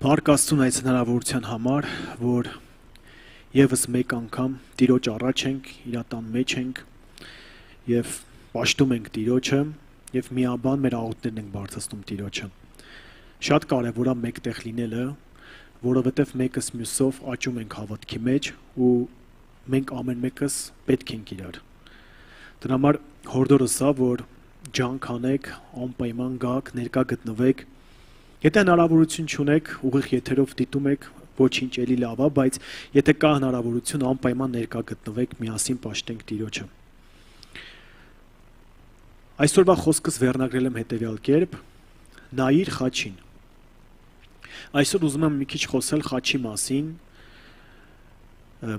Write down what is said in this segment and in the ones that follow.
Փառք Աստծուն այս հնարավորության համար, որ եւս մեկ անգամ Տիրոջ առաջ ենք, իր տան մեջ ենք եւ պաշտում ենք Տիրոջը եւ միաբան մեր աղոթներն ենք բարձրացնում Տիրոջը։ Շատ կարեւոր է մեկտեղ լինելը, որովհետեւ մեկս մյուսով աճում ենք հավատքի մեջ ու մենք ամեն մեկս պետք ենք իրար։ Դրա համար հորդորս է, որ ջանք անեք, անպայման գաք, ներկա գտնվեք։ Եթե հնարավորություն չունեք, ուղիղ եթերով դիտում եք, ոչինչ էլի լավ է, բայց եթե կա հնարավորություն, անպայման ներկա գտնվեք, միասին պաշտենք Տիրոջը։ Այսօրվա խոսքս վերնագրել եմ հետևյալ կերպ. նայիր խաչին։ Այսօր ուզում եմ մի քիչ խոսել խաչի մասին։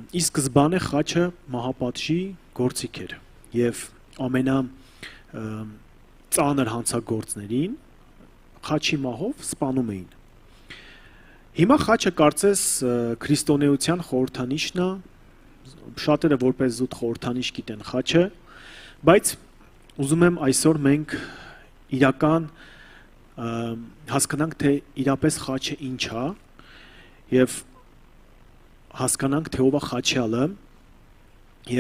Ի սկզբանե խաչը մահապատժի գործիք էր եւ ամենա ծանր հանցագործներին խաչի մահով սպանում էին։ Հիմա խաչը կարծես քրիստոնեության խորհրդանիշն է, շատերը որպես զուտ խորհրդանիշ գիտեն խաչը, բայց ուզում եմ այսօր մենք իրական հասկանանք, թե իրապես խաչը ինչ է եւ հասկանանք, թե ով է խաչյալը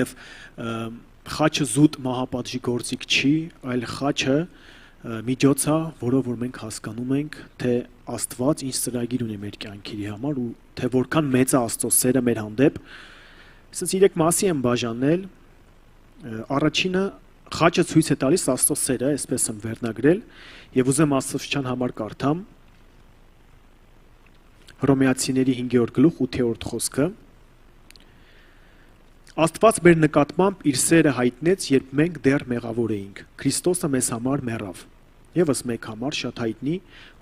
եւ խաչը զուտ մահապատժի գործիք չի, այլ խաչը միջոց է, որով որ մենք հասկանում ենք, թե Աստված ինչ ծրագիր ունի մեր կյանքի համար ու թե որքան մեծ է Աստծո սերը մեր հանդեպ։ Այսինքն 3 մասի եմ բաժանել։ Առաջինը խաչը ցույց է տալիս Աստծո սերը, այսպես եմ վերնագրել, եւ ուզեմ Աստծոյան համար կարդամ Հռոմեացիների 5-րդ գլուխ 8-րդ խոսքը։ Աստված մեր նկատմամբ իր սերը հայտնեց, երբ մենք դեռ մեղավոր էինք։ Քրիստոսը մեզ համար մեռավ։ Եվս մեկ համար շատ հայտնի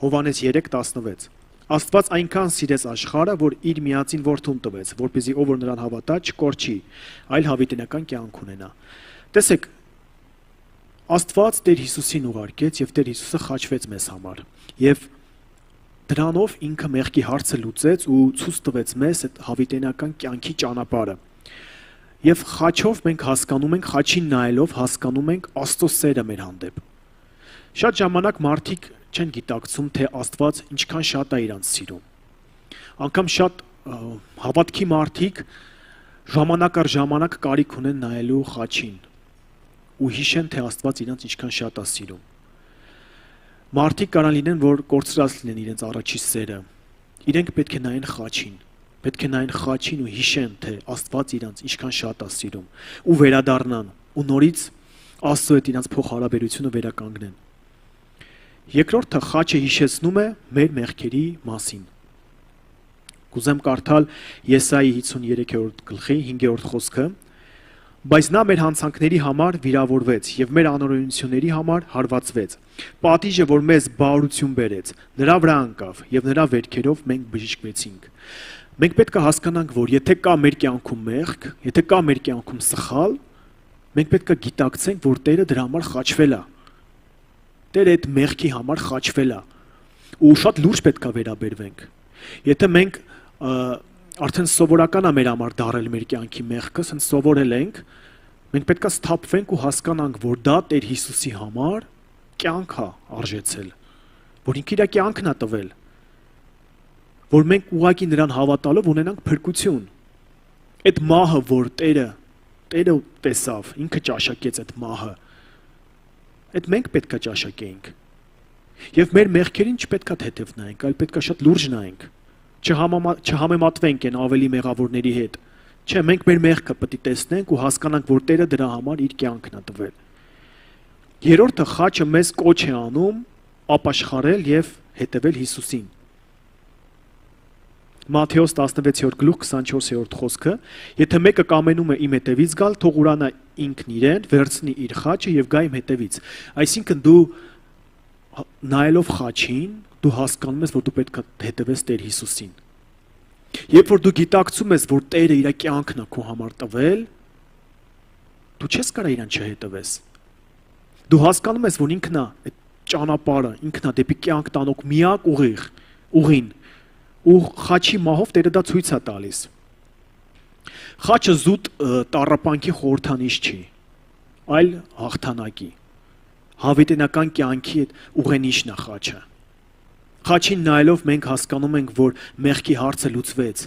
Հովհաննես 3:16։ Աստված այնքան սիրեց աշխարհը, որ իր միածին որդուն տվեց, որպեսզի ով որ նրան հավատա, չկորչի, այլ հավիտենական կյանք ունենա։ Տեսեք, Աստված Տեր Հիսուսին ուղարկեց եւ Տեր Հիսուսը խաչվեց մեզ համար։ Եվ դրանով ինքը մեղքի հարցը լուծեց ու ցույց տվեց մեզ այդ հավիտենական կյանքի ճանապարհը։ Եվ խաչով մենք հասկանում ենք, խաչին նայելով հասկանում ենք Աստծո սերը մեր հանդեպ։ Շատ ժամանակ մարդիկ չեն գիտակցում, թե Աստված ինչքան շատ է իրանց սիրում։ Անկամ շատ հավատքի մարդիկ ժամանակ առ ժամանակ կարիք ունեն նայելու խաչին ու հիշեն, թե Աստված իրանց ինչքան շատ է սիրում։ Մարդիկ կարող լինեն, որ կորցրած լինեն իրենց առաջի սերը։ Իրենք պետք է նայեն խաչին։ Պետք է նայեն խաչին ու հիշեն, թե Աստված իրանց ինչքան շատ է սիրում ու վերադառնան ու նորից Աստծո հետ իրանց փոխհարաբերությունը վերականգնեն։ Երկրորդը խաչը հիշեցնում է մեր մեղքերի մասին։ Կուզեմ կարդալ Եսայի 53-րդ գլխի 5-րդ խոսքը. Բայց նա մեր հանցանքների համար վիրավորվեց եւ մեր անօրենությունների համար հարվածվեց։ Պատիժը, որ մեզ բարություն բերեց, նրա վրա ընկավ եւ նրա վերքերով մենք բժշկվեցինք։ Մենք պետք է հասկանանք, որ եթե կա մեր կյանքում մեղք, եթե կա մեր կյանքում սխալ, մենք պետք է գիտակցենք, որ Տերը դրա համար խաչվել է։ Տերը այդ մեղքի համար խաչվել է։ Ու շատ լուրջ պետք է վերաբերվենք։ Եթե մենք արդեն սովորական է մեր համար դարել մեր կյանքի մեղքը, ասենք սովորել ենք, մենք պետք է սթափվենք ու հասկանանք, որ դա Տեր Հիսուսի համար կյանք է արժեցել, որ ինքը իր կյանքն է տվել, որ մենք ուղղակի նրան հավատալով ունենանք փրկություն։ Այդ մահը, որ Տերը տեսավ, ինքը ճաշակեց այդ մահը, այդ մենք պետք է ճաշակեինք։ Եվ մեր մեղքերին չպետք է թեթև նայենք, այլ պետք է շատ լուրջ նայենք։ Չհամեմատվենք այն ավելի մեղավորների հետ։ Չէ, մենք մեր մեղքը պետք է տեսնենք ու հասկանանք, որ Տերը դրա համար իր կյանքն է տվել։ Երրորդը խաչը մեզ կոչ է անում ապաշխարել եւ հետևել Հիսուսին։ Մատթեոս 16-րդ գլուխ 24-րդ խոսքը. Եթե մեկը կամենում է իմ հետևից գալ, թող ուրանա ինքն իրեն, վերցնի իր խաչը եւ գա իմ հետևից։ Այսինքն դու նայելով խաչին, դու հասկանում ես, որ դու պետք է հետևես Տեր Հիսուսին։ Երբ որ դու գիտակցում ես, որ Տերը իր կյանքն է քո համար տվել, դու չես կարող իրան չհետևես։ Դու հասկանում ես, որ ինքն է այդ ճանապարհը, ինքն է դեպի կյանք տանող միակ ուղին։ Ու խաչի մահով Տերը դա ցույց է տալիս։ Խաչը զուտ տառապանքի խորհրդանիշ չի, այլ հաղթանակի։ Հավիտենական կյանքի ուղենիշն է խաչը։ Խաչին նայելով մենք հասկանում ենք, որ մեղքի հարցը լուծվեց,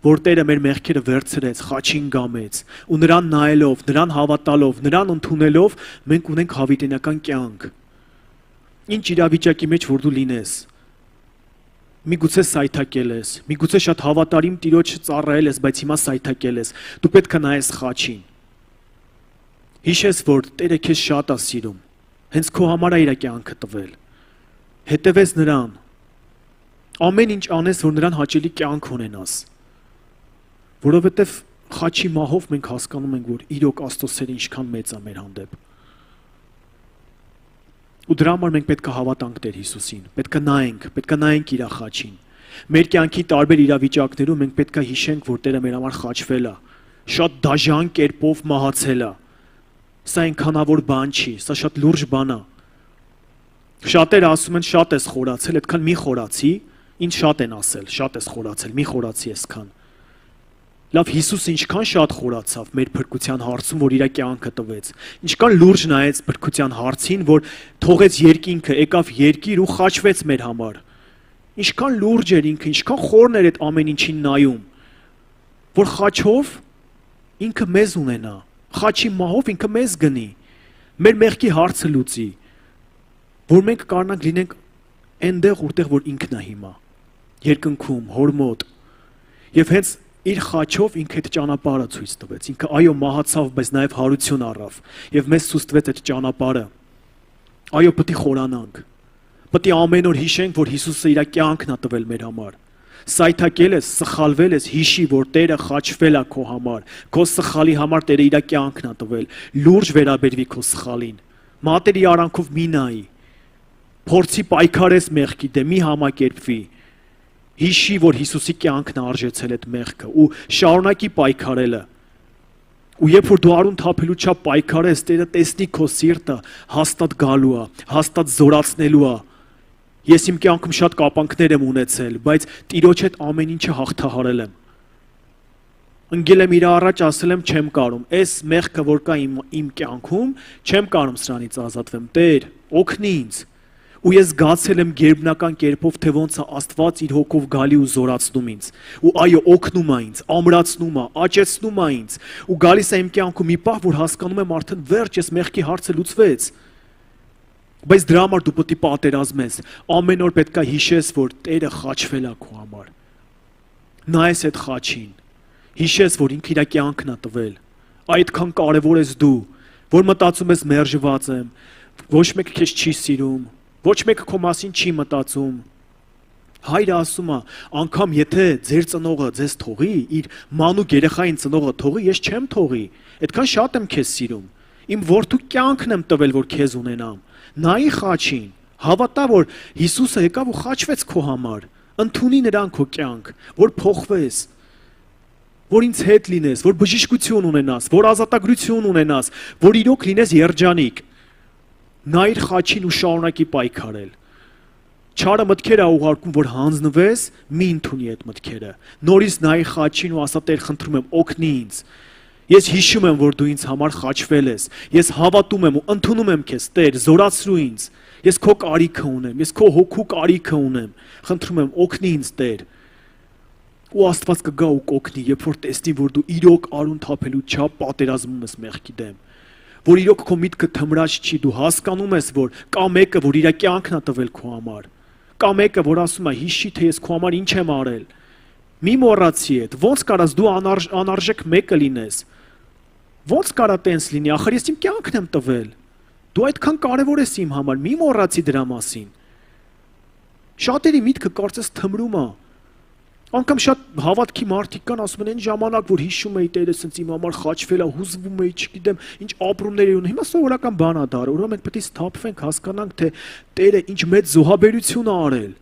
որ Տերը մեր մեղքերը վերցրեց, խաչին գամեց, ու նրան նայելով, նրան հավատալով, նրան ընդունելով, մենք ունենք հավիտենական կյանք։ Ինչ իրավիճակի մեջ որ դու լինես, միգուցե սայթակել ես, միգուցե շատ հավատարիմ Տիրոջը ծառայել ես, բայց հիմա սայթակել ես, դու պետք է նայես խաչին։ Հիշես, որ Տերը քեզ շատ է սիրում, հենց քո համար է իր կյանքը տվել։ Հետևես նրան, ամեն ինչ անես, որ նրան հաճելի կյանք ունենաս, որովհետև խաչի մահով մենք հասկանում ենք, որ իրոք Աստծո սերը ինչքան մեծ է մեր հանդեպ։ Ու դրա համար մենք պետք է հավատանք Տեր Հիսուսին, պետք է նայենք իր խաչին։ Մեր կյանքի տարբեր իրավիճակներում մենք պետք է հիշենք, որ Տերը մեր համար խաչվել է, շատ դաժան կերպով մահացել է։ Սա այնքանավոր բան չի, սա շատ լուրջ բան է։ Շատերը ասում են շատ ես խորացել, այդքան մի խորացի, ինչ շատ են ասել, շատ ես խորացել, մի խորացի այսքան։ Լավ, Հիսուսը ինչքան շատ խորացավ մեր փրկության հարցում, որ իր կյանքը տվեց, ինչքան լուրջ նայեց փրկության հարցին, որ թողեց երկինքը, եկավ երկիր ու խաչվեց մեր համար։ Ինչքան լուրջ էր ինքը, ինչքան խորն էր այդ ամեն ինչին նայում, որ խաչով ինքը մեզ ունենա, խաչի մահով ինքը մեզ գնի, մեր մեղքի հարցը լուծի, որ մենք կարողանանք լինենք այնտեղ, որտեղ որ ինքն է հիմա, երկնքում, հոր մոտ։ Եվ հենց իր խաչով ինքը այդ ճանապարհը ցույց տվեց։ Ինքը այո մահացավ, բայց նաև հարություն առավ եւ մեզ ցույց տվեց այդ ճանապարհը։ Այո, պետք է խորանանք։ Պետք է ամեն օր հիշենք, որ Հիսուսը իր կյանքն է տվել մեր համար։ Սայթակել ես, սխալվել ես, հիշի, որ Տերը խաչվել է քո համար։ Քո սխալի համար Տերը իր կյանքն է տվել։ Լուրջ վերաբերվի քո սխալին։ Մատերի արանքով մի նայի։ Փորձի պայքարես մեղքի դեմ, մի համակերպվի։ Հիշի, որ Հիսուսի կյանքն է արժեցել այդ մեղքը ու շարունակի պայքարելը։ Ու երբ որ դու արուն թափելու չափ պայքարես, Տերը տեսնի քո սիրտը, հաստատ գալու է, հաստատ զորացնելու է։ Ես իմ կյանքում շատ կապանքներ եմ ունեցել, բայց Տիրոջ հետ ամեն ինչը հաղթահարել եմ։ Ընկել եմ իր առաջ, ասել եմ չեմ կարում, այս մեղքը որ կա իմ կյանքում, չեմ կարում սրանից ազատվեմ, Տեր, օգնի ինձ։ Ու ես զգացել եմ գերբնական կերպով, թե ոնց է Աստված իր հոգով գալի ու զորացնում ինձ։ Ու այո, օգնում է ինձ, ամրացնում է, աճեցնում է ինձ։ Ու գալիս է իմ կյանքում մի պահ, որ հասկանում եմ արդեն վերջ, ես մեղքի հարցը լուծվեց։ Բայց դրա համար դու պետք է պատերազմես։ Ամեն օր պետք է հիշես, որ Տերը խաչվել է քո համար։ Նայես այդ խաչին։ Հիշես, որ ինքը իր կյանքն է տվել։ Այդքան կարևոր ես դու, որ մտածում ես մերժված եմ, ոչ մեկ քեզ չի սիրում, ոչ մեկը քո մասին չի մտածում։ Հայրը ասում է, անգամ եթե ձեր ծնողը ձեզ թողի, իր մանուկ երեխային ծնողը թողի, ես չեմ թողի։ Այդքան շատ եմ քեզ սիրում։ Իմ որդու կյանքն եմ տվել, որ քեզ ունենամ։ Նայի խաչին, հավատա, որ Հիսուսը եկավ ու խաչվեց քո համար։ Ընդունի նրան քո կյանք, որ փոխվես, որ ինձ հետ լինես, որ բժշկություն ունենաս, որ ազատագրություն ունենաս, որ իրոք լինես երջանիկ։ Նայիր խաչին ու շարունակի պայքարել։ Չարը մտքեր է ուղարկում, որ հանձնվես, մի ընդունի այդ մտքերը։ Նորից նայի խաչին ու ասա, Տեր, խնդրում եմ, օգնի ինձ։ Ես հիշում եմ, որ դու ինձ համար խաչվել ես։ Ես հավատում եմ ու ընդունում եմ քեզ, Տեր, զորացրու ինձ։ Ես քո կարիքը ունեմ, ես քո հոգու կարիքը ունեմ։ Խնդրում եմ, օգնի ինձ, Տեր։ Ու Աստված կգա ու կօգնի, երբ որ տեսնի, որ դու իրոք արուն թափելու չափ պատերազմում ես մեղքի դեմ։ Որ իրոք քո միտքը թմրած չի, դու հասկանում ես, որ կա մեկը, որ իր կյանքն է տվել քո համար։ Կա մեկը, որ ասում է, հիշի, թե ես քո համար ինչ եմ արել։ Մի մոռացի այդ, ոնց կարաս դու անարժեք մեկը լինես։ Ոնց կարա տենց լինի, ախր ես իմ կյանքն եմ տվել։ Դու այդքան կարևոր ես իմ համար, մի մոռացի դրա մասին։ Շատերի միտքը կարծես թմրում է։ Անկամ շատ հավատքի մարդիկ կան, ասում են այն ժամանակ, որ հիշում էի Տերը սենց իմ համար խաչվել է, հուզվում էի, չգիտեմ, ինչ ապրումներ ունի։ Հիմա սովորական բան է դա, ուրեմն մենք պետք է սթափվենք, հասկանանք, թե Տերը ինչ մեծ զոհաբերություն է արել։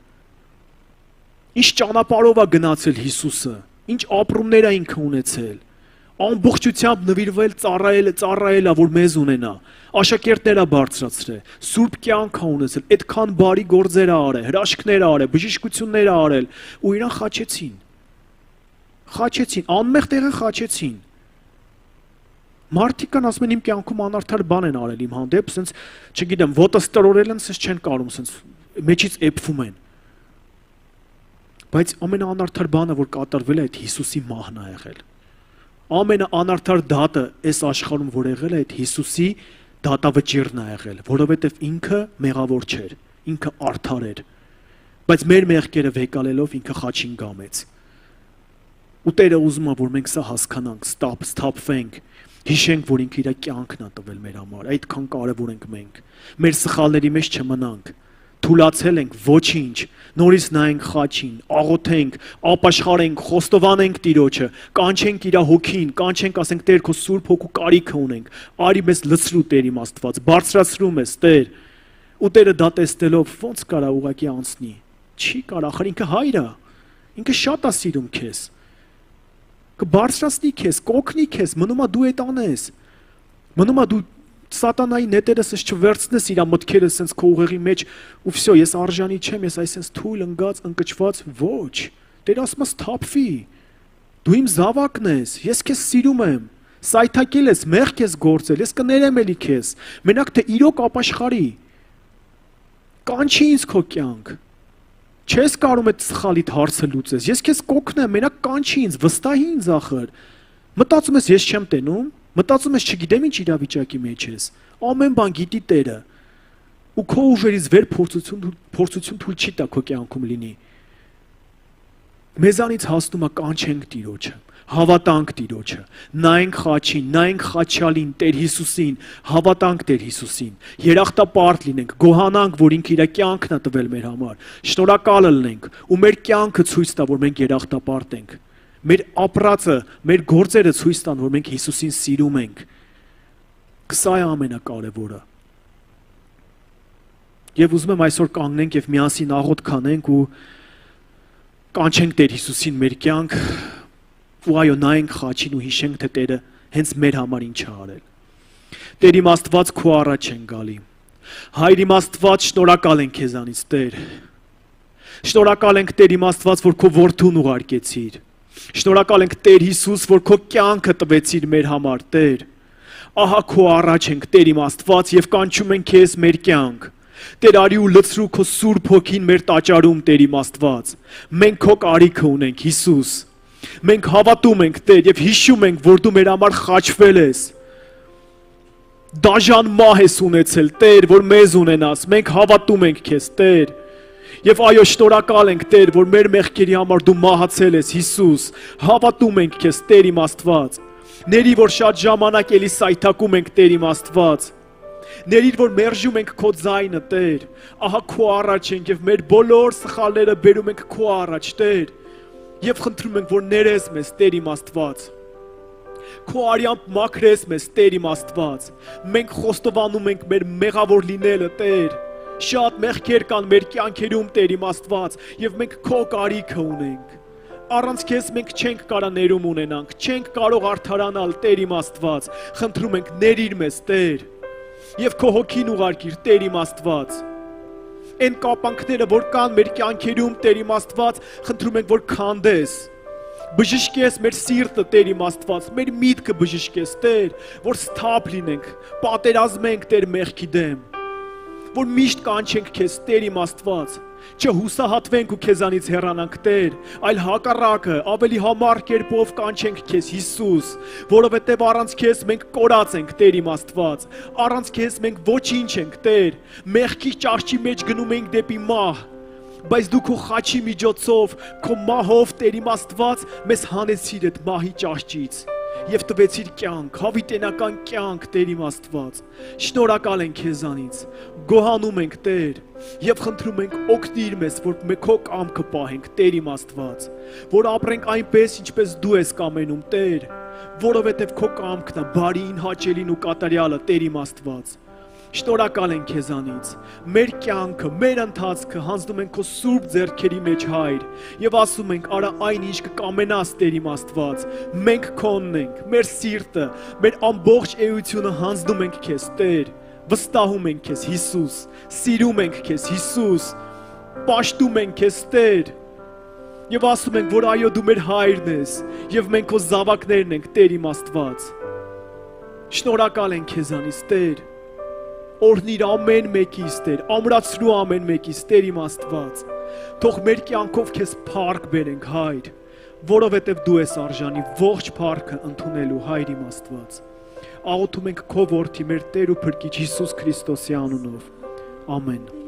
Ինչ ճանապարհով է գնացել Հիսուսը, ինչ ապրումներ է ինքը ունեցել։ Ամբողջությամբ նվիրվել ծառայելը, որ մեզ ունենա, աշակերտներ է բարձրացրել, սուրբ կյանք է ունեցել, այդքան բարի գործեր է արել, հրաշքներ է արել, բժշկություններ է արել, ու իրան խաչեցին, անմեղ տեղը խաչեցին։ Մարդիկ կան ասում են իմ կյանքում անարդար բան են արել իմ հանդեպ, սենց, չգիտեմ, ոտս տրորել են, սենց չեն կարում, սենց մեջից էփվում են։ Բայց ամենաանարդար բանը, որ կատարվել է, այդ Հիսուսի մահն է եղել։ Ամենաանարդար դատը այս աշխարհում որ եղել է, այդ Հիսուսի դատավճիռն է եղել, որովհետև ինքը մեղավոր չէր, ինքը արդար էր, բայց մեր մեղքերը վեկալելով ինքը խաչին գամեց։ Ու Տերը ուզում է, որ մենք սա հասկանանք, սթափվենք, հիշենք, որ ինքը իր կյանքն է տվել մեր համար, այդքան կարևոր ենք մենք, մեր սխալների մեջ չմնանք, թուլացել ենք, ոչինչ, նորից նայենք խաչին, աղոթենք, ապաշխարենք, խոստովանենք Տիրոջը, կանչենք իր հոգին, կանչենք, ասենք Տեր, քո Սուրբ Հոգու կարիքը ունենք, արի մեզ լցրու Տեր իմ Աստված, բարձրացրու մեզ Տեր։ Ու Տերը դա տեսնելով ո՞նց կարա ուղակի անցնի։ Չի կարա, ախր ինքը հայր է, ինքը շատ է սիրում քեզ։ Կբարձրացնի քեզ, կօգնի քեզ, մնում է դու այդ անես։ Մնում է դու Սատանայի նետերս չվերցնես իր մտքերը սենց քո ուղեղի մեջ ու վсё, ես արժանի չեմ, ես այսպես թույլ ընկած, ընկճված, ոչ։ Տեր ասում է սթափվի։ Դու իմ զավակն ես, ես քեզ սիրում եմ։ Սայթակել ես, մեղք ես գործել, ես կներեմ էլի քեզ։ Մենակ թե իրոք ապաշխարի։ Կանչի ինձ քո կյանք։ Չես կարող այդ սխալիդ հարցը լուծես։ Ես քեզ կօգնեմ, մենակ կանչի ինձ, վստահի ինձ ախր։ Մտածում ես ես չեմ տենում։ Մտածում ես չգիտեմ ինչ իրավիճակի մեջ ես, ամեն բան գիտի Տերը, ու քո ուժերից վեր փորձություն թույլ չի տա քո կյանքում լինի։ Մեզանից հասնում է կանչենք Տիրոջը, հավատանք Տիրոջը, նայենք խաչին, նայենք խաչյալին, Տեր Հիսուսին, հավատանք Տեր Հիսուսին, երախտապարտ լինենք, գոհանանք, որ ինքը իր կյանքն է տվել մեր համար, շնորհակալ լինենք, ու մեր կյանքը ցույց տա, որ մենք երախտապարտ ենք։ Մեր ապրածը, մեր գործերը ցույց տան, որ մենք Հիսուսին սիրում ենք։ Սա է ամենակարևորը։ Եվ ուզում եմ այսօր կանգնենք եւ միասին աղոթք անենք ու կանչենք Տեր Հիսուսին մեր կյանք ու այո նայենք խաչին ու հիշենք թե Տերը հենց մեր համար ինչ է արել։ Տեր իմ Աստված քո առաջ են գալի։ Հայր իմ Աստված, շնորհակալ ենք քեզանից Տեր։ Շնորհակալ ենք Տեր իմ Աստված, որ քո որդուն ուղարկեցիր։ Շնորհակալ ենք Տեր Հիսուս, որ քո կյանքը տվեցիր մեր համար, Տեր։ Ահա քո առաջ ենք Տեր իմ Աստված եւ կանչում ենք քեզ մեր կյանք։ Տեր արի ու լցրու քո Սուրբ Հոգին մեր տաճարում, Տեր իմ Աստված։ Մենք քո կարիքը ունենք, Հիսուս։ Մենք հավատում ենք, Տեր, եւ հիշում ենք, որ դու մեր համար խաչվել ես։ Դաժան մահ ես ունեցել, Տեր, որ մեզ ունենաս։ Մենք հավատում ենք քեզ, Տեր։ Եվ այո, շնորհակալ ենք, Տեր, որ մեր մեղքերի համար դու մահացել ես, Հիսուս։ Հավատում ենք քեզ, Տեր իմ Աստված։ Ների, որ շատ ժամանակ էլի սայթակում ենք, Տեր իմ Աստված։ Ներիր, որ մերժում ենք քո ձայնը, Տեր։ Ահա քո առաջ ենք եւ մեր բոլոր սխալները բերում ենք քո առաջ, Տեր։ Եվ խնդրում ենք, որ ներես մեզ, Տեր իմ Աստված։ Քո արյամբ մաքրես մեզ, Տեր իմ Աստված։ Մենք խոստովանում ենք մեր մեղավոր լինելը, Տեր։ Շատ մեղքեր կան մեր կյանքերում, Տեր իմ Աստված, եւ մենք քո կարիքը ունենք։ Առանց քեզ մենք չենք կարա ներում ունենանք, չենք կարող արդարանալ, Տեր իմ Աստված։ Խնդրում ենք, ների՛ր մեզ, Տեր։ Եվ քո հոգին ուղարկիր, Տեր իմ Աստված։ Այն կապանքները, որ կան մեր կյանքերում, Տեր իմ Աստված, խնդրում ենք, որ քանդես։ Բժշկես մեր սիրտը, Տեր իմ Աստված, մեր միտքը բժշկես, Տեր, որ սթափ լինենք, պատերազմենք, Տեր, մեղքի դեմ, որ միշտ կանչենք քեզ, Տեր իմ Աստված, չհուսահատվենք ու քեզանից հեռանանք, Տեր, այլ հակառակը, ավելի համառ կերպով կանչենք քեզ, Հիսուս, որովհետև առանց քեզ մենք կորած ենք, Տեր իմ Աստված, առանց քեզ մենք ոչինչ ենք, Տեր, մեղքի ճահճի մեջ գնում ենք դեպի մահ, բայց դու քո խաչի միջոցով, քո մահով, Տեր իմ Աստված, մեզ հանեցիր այդ մահի ճահճից եւ տվեցիր կյանք, հավիտենական կյանք, Տեր իմ Աստված։ Շնորհակալ ենք քեզանից, գոհանում ենք, Տեր, եւ խնդրում ենք օգնիր մեզ, որ մենք քո կամքը պահենք, Տեր իմ Աստված, որ ապրենք այնպես, ինչպես դու ես կամենում, Տեր, որովհետեւ քո կամքն է բարին, հաճելին ու կատարյալը, Տեր իմ Աստված։ Շնորհակալ ենք քեզանից, մեր կյանքը, մեր ընթացքը հանձնում ենք քո սուրբ ձեռքերի մեջ, Հայր, եւ ասում ենք, արա այն ինչ կկամենաս, Տեր իմ Աստված, մենք քոնն ենք, մեր սիրտը, մեր ամբողջ էությունը հանձնում ենք քեզ, Տեր, վստահում ենք քեզ, Հիսուս, սիրում ենք քեզ, Հիսուս, պաշտում ենք քեզ, Տեր, եւ ասում ենք, որ այո դու մեր Հայրն ես, եւ մենք քո զավակներն ենք, Տեր իմ Աստված։ Շնորհակալ ենք քեզանից, Տեր։ օրհնիր ամեն մեկիս Տեր, ամրացրու ամեն մեկիս Տեր իմ Աստված, թող մեր կյանքով քեզ փառք բերենք, Հայր, որովհետև դու ես արժանի ողջ փառքը ընդունելու, Հայր իմ Աստված։ Աղոթում ենք քո որդի մեր Տեր ու Փրկիչ Հիսուս Քրիստոսի անունով։ Ամեն։